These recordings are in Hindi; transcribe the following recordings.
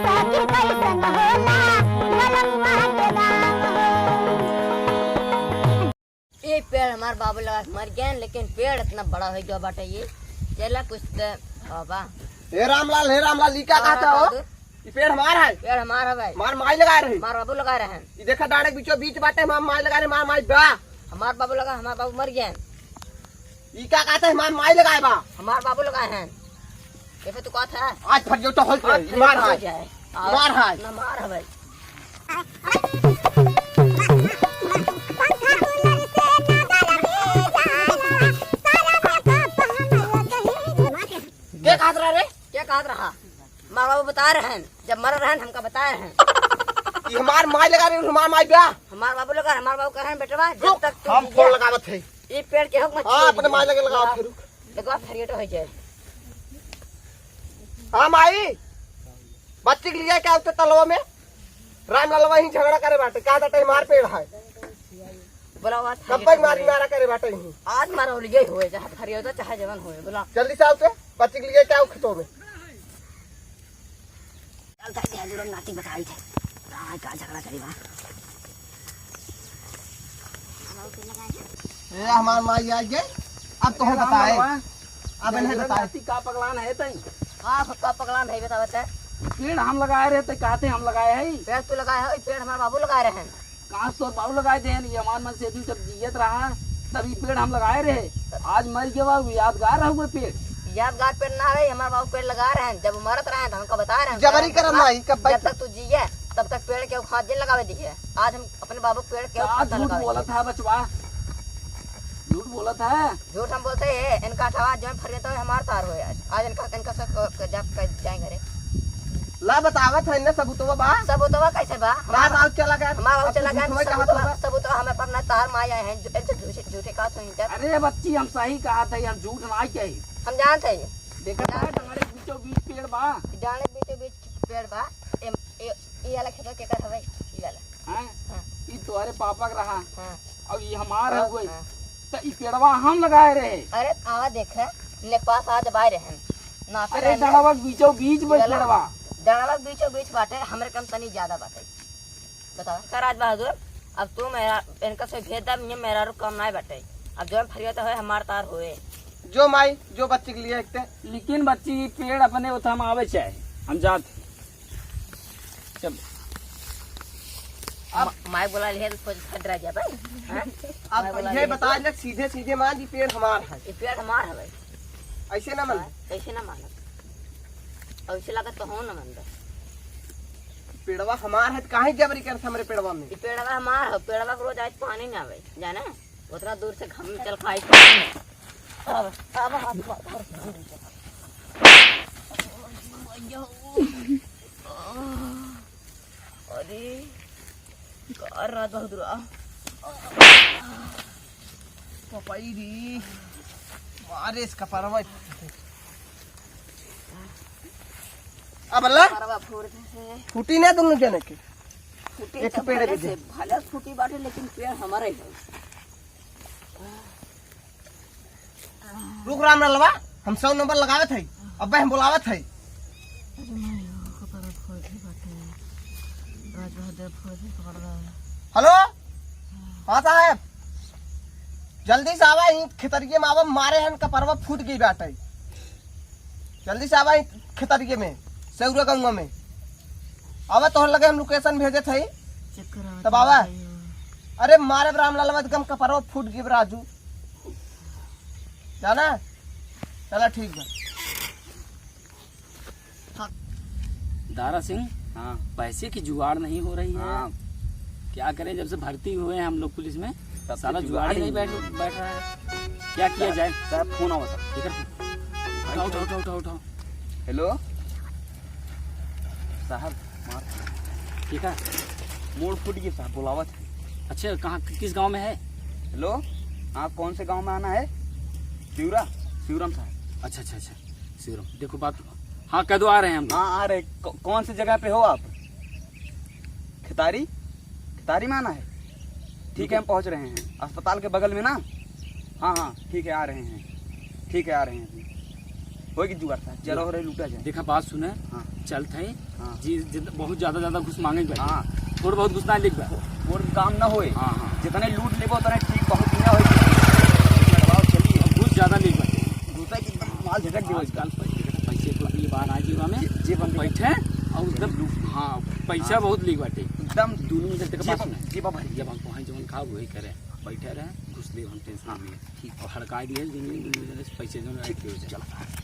ये पेड़ हमारे बाबू लगा मर गए, लेकिन पेड़ इतना बड़ा हो गया बाटे ये चला कुछ बाबा। हे रामलाल लीका कहता हो? ये पेड़ हमारा है। पेड़ हमारा भाई, मार माई लगा रहे, हमारे बाबू लगा रहे हैं। ये देखा डाड़े बीचों बीच बाटे मार माई लगा रहे, मार माई बा हमारे बाबू लगा, हमारे बाबू मर गए। ये क्या कहता है? मार माई लगाए बा हमारे बाबू लगाए हैं। कैसे तू कहता है? आज फट जो तो हो मार हां मार हां ना मार भाई। क्या कहा रे? क्या कहा रहा? माँ बाबू बता रहे हैं, जब मर रहे हैं हमका बता रहे हैं। ये हमार माई लगा रहे, हमार माई बा हमारे बाबू लगा, हमारे बाबू कह रहे हैं बेटवा जब तक हम फोन लगावत है। ये पेड़ के हक मत हां अपने माई लगे लगाओ फिर देखो फिर तो हो जाए। हां माई बच्ची के लिए क्या उते तलवा में रामलाल वही झगड़ा करे बाटे का दाटे मार पेड़ है बोला बात कब तक मारी मारा करे बाटे ही आज मारा हो ये होए चाहे हरियो तो चाहे जवान होए। बोला जल्दी से आओ बच्ची के लिए क्या खेतों में चलता है जरूर नाती बताई थे राय का झगड़ा करी बा। ए हमार माई आ गए अब तो बताए अब इन्हें बताए का पगलान है तई। हां पक्का पगला नहीं बता पेड़ हम लगाए रहे तो कहते हम लगाए है। पेड़ तू लगाए है, पेड़ हमारे बाबू लगाए रहे हैं। कहाँ तो बाबू लगाए थे ये हमारे मन से जब जियत रहा तभी पेड़ हम लगाए रहे। आज मर गया यादगार रह पेड़। यादगार पेड़ ना रहे, हमारे बाबू पेड़ लगा रहे हैं। जब मरत रहे हैं तो हमको बता रहे हैं जबरी करम माई कब जब तक तू जिए तब तक पेड़ के खाद जिन लगावे दिए। आज हम अपने बाबू पेड़ के खाद झूठ बोला था बचवा, झूठ बोला था। झूठ हम बोलते हैं इनका ठवा जो फरिया तो हमार तार हो आज इनका सब जब जाएंगे रे ला बतावत है ना सबूतवा बा सबूतवा कैसे बा रात आग चला गया हमारा बाबू चला गया सबूतवा हमें पर ना तार माया है झूठे का तो अरे बच्ची हम सही कहा था, हम झूठ ना कही। हम जानते हैं देखा डाले बीचों बीच पेड़ बा, डाले बीचों बीच पेड़ बा। ये वाला खेत के कर हवे ये वाला हैं ये तुम्हारे पापा का रहा हां और ये हमारा हुए तो ये पेड़वा हम लगाए रहे। अरे आ देख ले पास आज बाय रहे ना। अरे डालवा बीचों बीच में पेड़वा डालवा बीचों बीच बाटे हमरे कम तनी ज्यादा बाटे। बता सर राज बहादुर अब तू मेरा इनका से भेद दा मेरा रो कम ना बाटे। अब जो फरिया तो है हमार तार होए जो माई जो बच्ची के लिए एकते लेकिन बच्ची पेड़ अपने उथम आवे चाहे हम जाते चल। अब माय बोला ले तो खतरा जा भाई। अब ये बता दे सीधे सीधे मान जी पेड़ हमार है। ये पेड़ हमार है भाई, ऐसे ना मान ऐसे ना मानो ऐसे लगा तो हो ना मन पेड़वा हमार है काहे जबरी करत हमरे पेड़वा में। ये पेड़वा हमार है, पेड़वा को रोज आज पानी ना आवे जाने उतना दूर से घम चल खाई अब अरे कर रात बहादुर पपाई दी मारे इसका परवा अब अल्लाह परवा फोड़ दे फूटी ना दोनों जने के फूटी एक तो पेड़ भले दे से भले फूटी बाटे लेकिन पेड़ हमारा ही है। रुक राम ललवा हम 100 नंबर लगावत है अब हम बुलावत है। हेलो हाँ साहब जल्दी से आवा खेतरिये में आवा मारे हन का परवा फूट गई बाटे। जल्दी से आवा खेतरिये में सेउरा गंगा में आवा तोहर लगे हम लोकेशन भेजे थे तब आवा। अरे मारे रामलाल गम का परवा फूट गई राजू जाना चला ठीक है। दारा सिंह हाँ पैसे की जुगाड़ नहीं हो रही है। हाँ। क्या करें जब से भर्ती हुए हैं हम लोग पुलिस में साला जुगाड़ ही नहीं बैठ रहा है। क्या किया जाए? साहब फोन आओ सर। ठीक है उठाओ। हेलो साहब मार ठीक है मोड़ फूट गई साहब बुलावत है। अच्छा कहाँ किस गांव में है? हेलो आप कौन से गांव में आना है? शिवराम साहब। अच्छा शिवराम देखो बात हाँ कह दो आ रहे हैं हम। हाँ आ रहे कौन सी जगह पे हो आप? खितारी में आना है? ठीक है हम पहुंच रहे हैं अस्पताल के बगल में ना। हाँ ठीक है आ रहे हैं। ठीक है आ रहे हैं। होगी जुगाड़ साहब चलो हो रहे लूटा जाए। देखा बात सुने हाँ चलते हैं हाँ जी बहुत ज्यादा घुस मांगे हाँ थोड़ा बहुत घुस ना लिख बा और काम ना होए। हाँ हाँ जितने लूट लेबो उतने ठीक बहुत ना होए। चलिए घुस ज्यादा लिख बा दूसरा की माल झटक दियो आजकल पैसे तो ये बार आज जीवा में जेब में बैठे और एकदम हाँ पैसा बहुत लिख बाटे एकदम दोनों में तेरे पास में जेब भरी जब हम वहाँ जवन खाओ वही करे बैठे रहे घुस दे हम टेंशन में ठीक और हड़का दिए दिन पैसे जो ठीक हो जाए।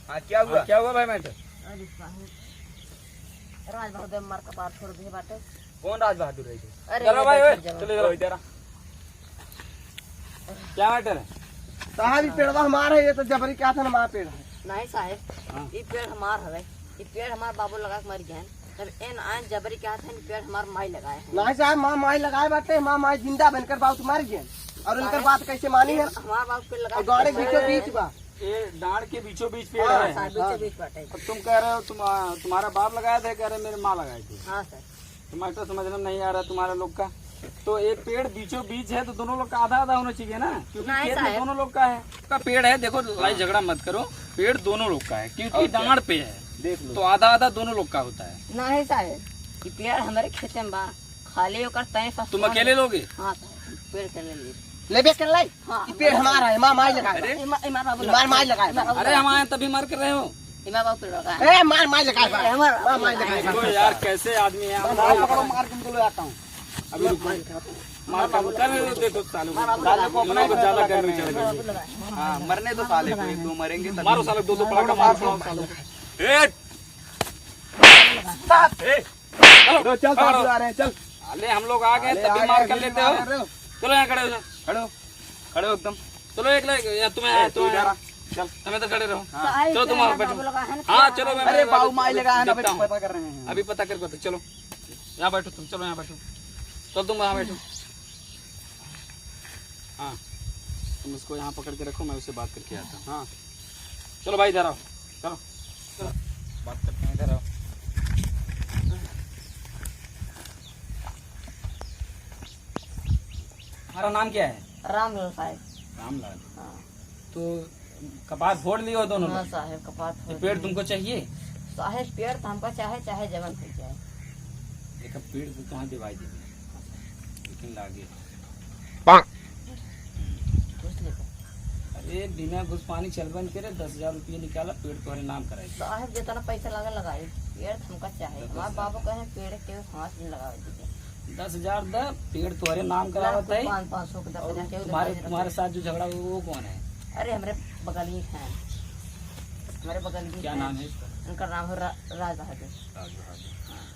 हाँ क्या हुआ भाई मैटर? अरे साहब राज बहादुर मार कपार छोड़ दिए बाटे। कौन राज बहादुर है? अरे चलो ये भाई देखिए जवान। चलो इधर क्या मैटर है? साहब ये पेड़वा हमारा है, ये तो जबरी क्या था ना हमारा पेड़ है। नहीं साहब हाँ। ये पेड़ हमार हवे, ये पेड़ हमार बाबू लगा के मर गए। जब एन आन जबरी क्या था पेड़ हमार माई लगाए हैं। नहीं साहब माँ माई लगाए बाटे, माँ माई जिंदा बनकर बाबू तुम्हारे गए और उनकर बात कैसे मानी है? हमार बाबू पेड़ लगा और गाड़ी बीचों बीच बा। ये डांड के बीचों बीच पेड़ हाँ, है। साहब बीचों बीच बाटे। अब तुम कह रहे हो तुम्हारा बाप लगाया था, कह रहे मेरे माँ लगाई थी। हाँ सर तुम्हारे तो समझ में नहीं आ रहा तुम्हारे लोग का। तो एक पेड़ बीचों बीच है तो दोनों लोग का आधा आधा होना चाहिए ना, क्योंकि नहीं खेत में साहब। दोनों लोग का है। का पेड़ है देखो, लड़ाई झगड़ा मत करो, पेड़ दोनों लोग का है क्योंकि डांड पे है देख लो तो आधा आधा दोनों लोग का होता है। नहीं साहब ये पेड़ हमारे खेत में बा, खाली होकर तय तुम अकेले लोगे? हाँ साहब पेड़ के ले लिए। लेबे कर लाई, हाँ, ये पेड़ हमारा है, माँ माई लगाए बा। इमार बाबू मार माई लगाए बा। अरे हम आए तभी मर कर रहे हो। इमार बाबू पेड़ लगा ए मार माई लगाए बा। माँ माई लगाए बा। देखो यार कैसे आदमी है। पकड़ो मार के तुम आता हूँ। अभी रुको मार का कर देखो सालों को अपना को ज्यादा गर्मी चढ़ गई। हाँ मरने तो साले को, एक दो मरेंगे तभी। मारो सालों दो पकड़ो मारो सालों। ए चल चल साहब आ रहे हैं, चल। अरे हम लोग आ गए तभी मार कर लेते हो। चलो यहाँ खड़े हो जाओ। खड़ो खड़ो एकदम। चलो एक या तुम्हें चल तुम्हें तो खड़े रहो। चलो तुम आओ बैठो। हाँ चलो मैं अरे बाबू माई लगा है ना, देखता हूँ। पता कर रहे हैं। अभी पता कर बता। चलो यहाँ बैठो तुम, चलो यहाँ बैठो। चलो तुम यहाँ बैठो। हाँ तुम उसको यहाँ पकड़ के रखो, मैं उससे बात करके आता हूँ। हाँ चलो भाई इधर आओ, चलो चलो बात करते हैं, इधर आओ। हमारा नाम क्या है? रामलाल साहब। रामलाल। हाँ तो कपास फोड़ लिए हो दोनों हाँ लोग? साहब कपास ये पेड़ तुमको चाहिए? साहब पेड़ तो हमको चाहे चाहे जवन हो जाए। एक पेड़ तो कहाँ दिवाई दे लेकिन लागे। कुछ नहीं कर। अरे बिना घुस पानी चलबन करे 10,000 रुपये निकाला, पेड़ तुम्हारे नाम कराए। साहब जितना पैसा लगा लगाए, पेड़ तो हमको चाहे। हमारे बाबू कहे पेड़ के 5 दिन लगा दीजिए। 10,000 द पेड़ तुम्हारे नाम करावत है। 500 के 10,000 के तुम्हारे साथ जो झगड़ा हुआ वो कौन है? अरे हमारे बगल ही है, हमारे बगल ही क्या हैं। नाम है इसका? उनका नाम है राज बहादुर।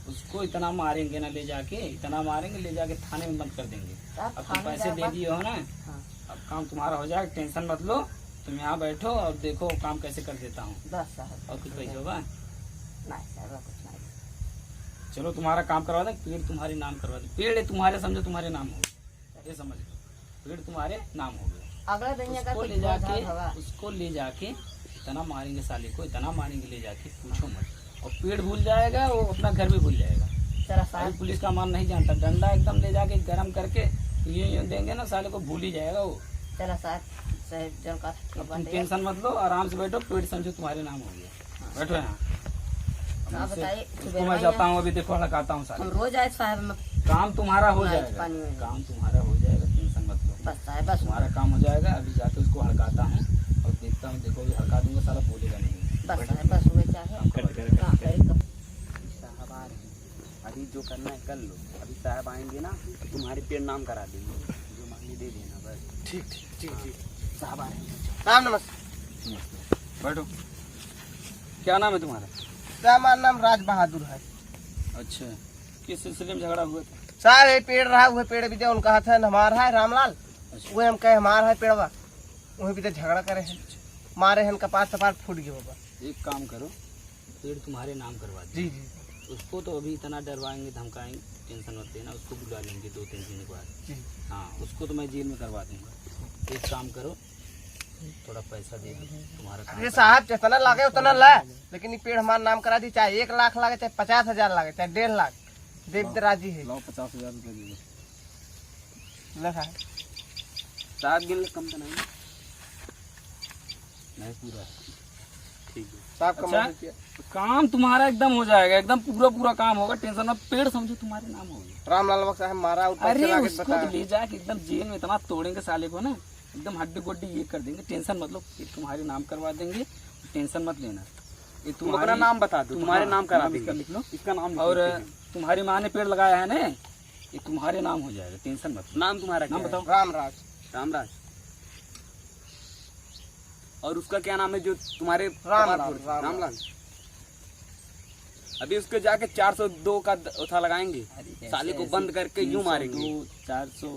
उसको इतना मारेंगे ना, ले जाके इतना मारेंगे, ले जाके थाने में बंद कर देंगे। साहब अब तुम थाने पैसे दे जाकर- दिए हो ना, हाँ अब काम तुम्हारा हो जाएगा, टेंशन मत लो। तुम यहाँ बैठो और देखो काम कैसे कर देता हूँ। बस साहब और कुछ पैसे होगा? नहीं साहब और कुछ नहीं। चलो तुम्हारा काम करवा दे, पेड़ तुम्हारे नाम करवा दे। पेड़ तुम्हारे समझो तुम्हारे नाम हो गया, ये समझ लो पेड़ तुम्हारे नाम हो गया। अगला दुनिया का उसको कुछ ले जाके होगा। उसको ले जाके इतना मारेंगे साले को, इतना मारेंगे ले जाके पूछो मत। और पेड़ भूल जाएगा, वो अपना घर भी भूल जाएगा। चला अभी साहब पुलिस का मान नहीं जानता, डंडा एकदम ले जाके गरम करके यूं देंगे ना, साले को भूल ही जाएगा वो। चला साहब साहब जो का ठीक अब तुम बात है। टेंशन मत लो, आराम से बैठो, पेड़ समझो तुम्हारे नाम हो गया। बैठो यहाँ। अब हाँ, उससे- बताइए, उसको सुबह मैं में जाता हूँ, अभी देखो हड़काता हूँ हम साले। रोज आए साहब में। काम तुम्हारा हो नहीं, जाएगा, पानी में। काम तुम्हारा हो जाएगा, टेंशन मत लो। बस साहब बस तुम्हारा काम हो जाएगा। अभी जाके उसको हड़काता हूँ और देखता हूँ, देखो हड़का दूंगा, साला बोलेगा नहीं। बस साहब बस हुए चाहे। हाँ, करें तो। साहब आ रहे हैं, अभी जो करना है कर लो। अभी साहब आएंगे ना तो तुम्हारे पेड़ नाम करा देंगे, जो मांगे दे देना बस। ठीक ठीक ठीक ठीक। साहब आ रहे हैं। साहब नमस्ते। बैठो। क्या नाम है तुम्हारा? साहब हमारा नाम राज बहादुर है। अच्छा, किस सिलसिले में झगड़ा हुआ था? साहब ये पेड़ रहा, वह पेड़ भी जो उनका हाथ है हमारा है रामलाल, अच्छा, वह हम कहे हमारा है पेड़वा, वही भी तो झगड़ा करे हैं, मारे हैं कपार सपार फूट गए बाबा। एक काम करो, पेड़ तुम्हारे नाम करवा दो। जी जी उसको तो अभी इतना डरवाएंगे धमकाएंगे, टेंशन मत लेना, उसको बुला लेंगे 2-3 दिन के बाद। जी। हाँ, उसको तो मैं जेल में करवा दूंगा। एक काम करो, थोड़ा पैसा दे दो, तुम्हारा काम अरे साहब जितना लागे उतना ला, लेकिन ये पेड़ हमारा नाम करा दी, चाहे 1 लाख लागे, चाहे 50,000 लागे, चाहे 1.5 लाख, देव तो राजी है। लाओ 50,000 रुपये दे दो। ला साहब। सात गिन ले, कम तो नहीं नहीं पूरा ठीक है। साहब अच्छा, कमाल किया। काम तुम्हारा एकदम हो जाएगा, एकदम पूरा पूरा काम होगा, टेंशन मत। पेड़ समझो तुम्हारे नाम होगा। रामलाल बख्श साहब मारा और पैसे अरे लाके उसको बताया। तो ले जाके एकदम जेल में इतना तोड़ेंगे साले को ना, एकदम हड्डी गोड्डी ये कर देंगे। टेंशन मत लो, ये तुम्हारे नाम करवा देंगे, टेंशन मत लेना। ये तुम अपना नाम बता दो, तुम्हारे नाम करा नाम देंगे। इसका लिख लो। इसका नाम लिख और लेते हैं। तुम्हारी माँ ने पेड़ लगाया है ना, ये तुम्हारे नाम हो जाएगा, टेंशन मत लो। नाम तुम्हारा नाम क्या बताओ। रामराज। है? रामराज। और उसका क्या नाम है जो तुम्हारे रामलाल, कपार पर? रामलाल। रामलाल। अभी उसके जाके 402 का उठा लगाएंगे, अरे साले को ऐसे- बंद करके यूं मारेंगे। 400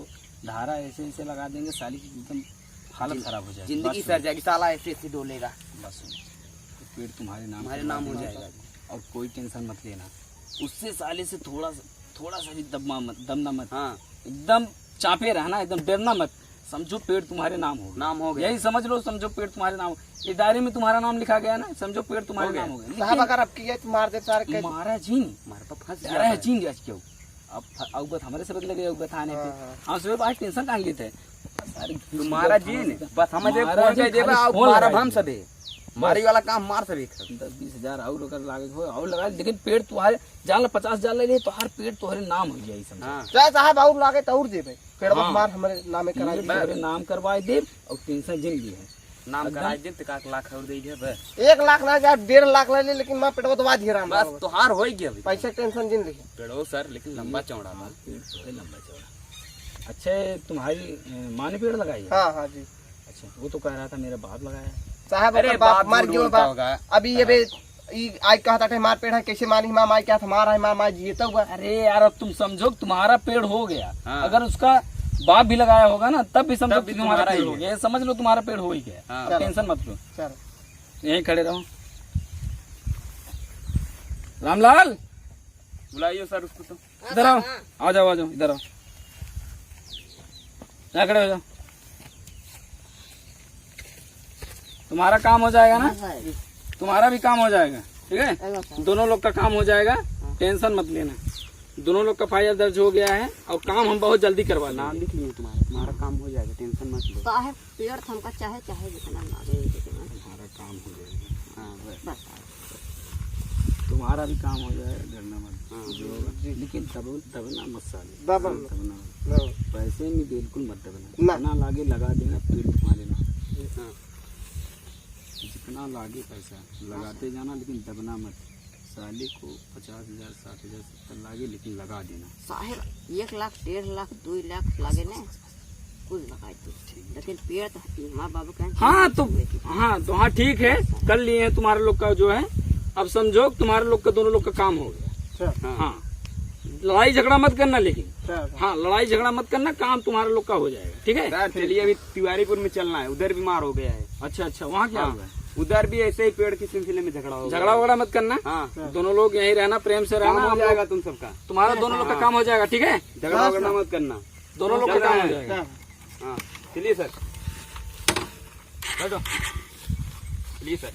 धारा ऐसे ऐसे लगा देंगे, साली की एकदम हालत खराब हो जाएगी। जिंदगी बस सर जाएगी, साला ऐसे ऐसे डोलेगा। बस सुनो, तो पेड़ तुम्हारे नाम तुम्हारे करवा नाम हो देंगे। जाएगा। और कोई टेंशन मत लेना, उससे साले से थोड़ा सा भी दमना मत। हाँ, एकदम चापे रहना, एकदम डरना मत। समझो पेड़ तुम्हारे नाम हो नाम हो गया। यही समझ लो, समझो पेड़ तुम्हारे नाम। ये डायरी में तुम्हारा नाम लिखा गया ना, समझो पेड़ तुम्हारे हो गया। नाम हो गया। साहब अगर अब किए तो मार दे सारे कैसे। तुम्हारा जीन हमारे पास फंस जा रहा है, गया। जीन गया क्यों? अब अवगत हमारे से बदले गए, अवगत आने पे हाँ। हम सुबह बाहर टेंशन कहाँ लेते हैं? सारे तुम्हारा जीन बस हमें तुम्हारा फोन जीन कर देगा, खाली आप फोन मारा लगाई हम दे। सदे मारी वाला काम मार सके। 10-20 हजार और अगर लागे हो और लगा, लेकिन पेड़ तुम्हारे जान 50 हजार ले लिए तो हर पेड़ तुम्हारे नाम हो जाए। समझो हाँ, चाहे साहब और लागे तो और दे भाई, पेड़वा हाँ। हमारे हमारे नामे करा ये दी। तुम्हारे नाम करवाए दे, और टेंशन जिन ली है। नाम एकदम- करा दिन तक 1 लाख और दे दे बस। 1 लाख ना जाए 1.5 लाख ले ले, लेकिन मैं पेड़वा दबा दिया रामलाल बस तोहार हो गया अभी। पैसे टेंशन जिन लिखे। पेड़ो सर लेकिन लंबा चौड़ा था। पेड़ तो है लंबा चौड़ा। अच्छा, तुम्हारी माँ ने पेड़ लगाई है? हाँ हाँ जी अच्छा, वो तो कह रहा था मेरा बाप लगाया है। साहब अरे अरे बाप बाप मार झूठ गयो बोलता बाप। होगा। अभी ये बे आई कहता था मार पेड़ है, कैसे मारी माँ माई क्या था, मारा है माँ माई जीता हुआ। अरे यार, अब तुम समझो तुम्हारा पेड़ हो गया। हाँ। अगर उसका बाप भी लगाया होगा ना, तब भी समझो तब भी तुम्हारा तुम्हारा पेड़ ही हो है। गया। ये समझ लो तुम्हारा पेड़ हो ही गया। हाँ। अब टेंशन मत लो, चलो यहीं खड़े रहो। रामलाल, बुलाइए सर उसको तो। इधर आओ, आ जाओ इधर आओ, यहाँ खड़े हो जाओ। तुम्हारा काम हो जाएगा ना, तुम्हारा भी काम हो जाएगा, ठीक है? दोनों लोग का काम हो जाएगा, टेंशन मत लेना। दोनों लोग का FIR दर्ज हो गया है, और काम हम बहुत जल्दी करवा नाम लेंगे। लिख लिए तुम्हारा काम हो जाएगा, टेंशन मत लो। साहब पेड़ हमका चाहे चाहे जितना मारे जितना। तुम्हारा काम हो जाएगा, हाँ बस। बस तुम्हारा भी काम हो जाएगा, डरना मत। हाँ, जो होगा। लेकिन दबना मत साले, दबना। दबना। लो। पैसे में बिल्कुल मत ना। दबना, जितना लागे लगा देना पेड़ तुम्हारे नाम। हाँ। जितना लागे पैसा लगाते जाना, लेकिन दबना मत। साले को 50,000, 60,000, 70 लागे, लेकिन लगा देना। साहब 1 लाख 1.5 लाख 2 लाख लागे ने कुछ लगाए तो, लेकिन पेड़ तो माँ बाबू का हाँ तो हाँ ठीक है, कर लिए हैं तुम्हारे लोग का जो है। अब समझो तुम्हारे लोग का, दोनों लोग का काम हो गया। चल हाँ, लड़ाई झगड़ा मत करना, लेकिन चल हाँ लड़ाई झगड़ा मत करना, काम तुम्हारे लोग का हो जाएगा, ठीक है? सर चलिए, अभी तिवारीपुर में चलना है, उधर बीमार हो गया है। अच्छा, वहाँ क्या हाँ, हुआ है? उधर भी ऐसे ही पेड़ के सिलसिले में झगड़ा हो गया। झगड़ा वगड़ा मत करना, हाँ, दोनों लोग यहीं रहना, प्रेम से काम रहना। हो हम लोग- जाएगा तुम सबका। तुम्हारा दोनों लोग का काम हो जाएगा, ठीक है? झगड़ा वगड़ा मत करना। दोनों लोग का चलना काम हो है। जाएगा। चल हाँ चलिए सर, बैठो। चलिए सर।